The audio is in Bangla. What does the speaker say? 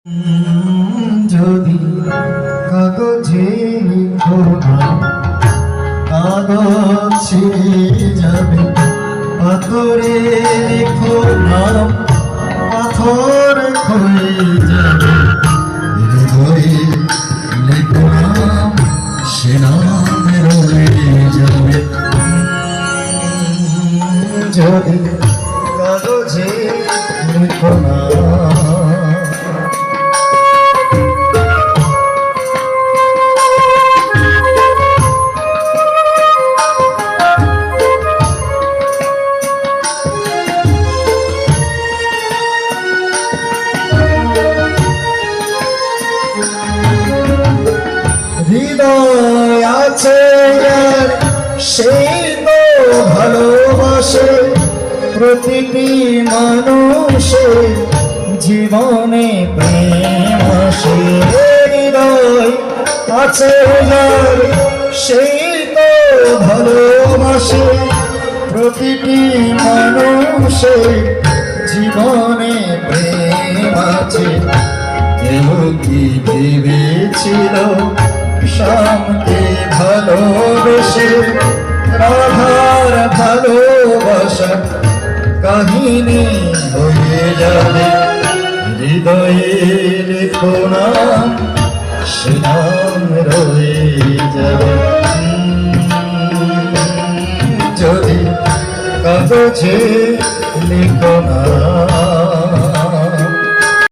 যদি কাগজে লিখো না, কাগজ ছিঁড়ে যাবে। পাথরে লিখো না, পাথর ক্ষয়ে যাবে। হৃদয়ে লিখো না, সে নাম রয়ে যাবে। যদি কাগজে লিখো না, হৃদয় আছে যার, সেই তো ভালোবাসে। প্রতিটি মানুষের জীবনে প্রেম আসে। হৃদয় আছে যার, সেই তো ভালোবাসে। প্রতিটি মানুষের জীবনে প্রেম আছে। কেউ কি ভেবেছিল শ্যামকে ভালোবেসে রাধার ভালোবাসা কাহিনী হয়ে যাবে। হৃদয়ে লেখো না, সে নাম রয়ে যাবে। যদি কাগজে লিখো না।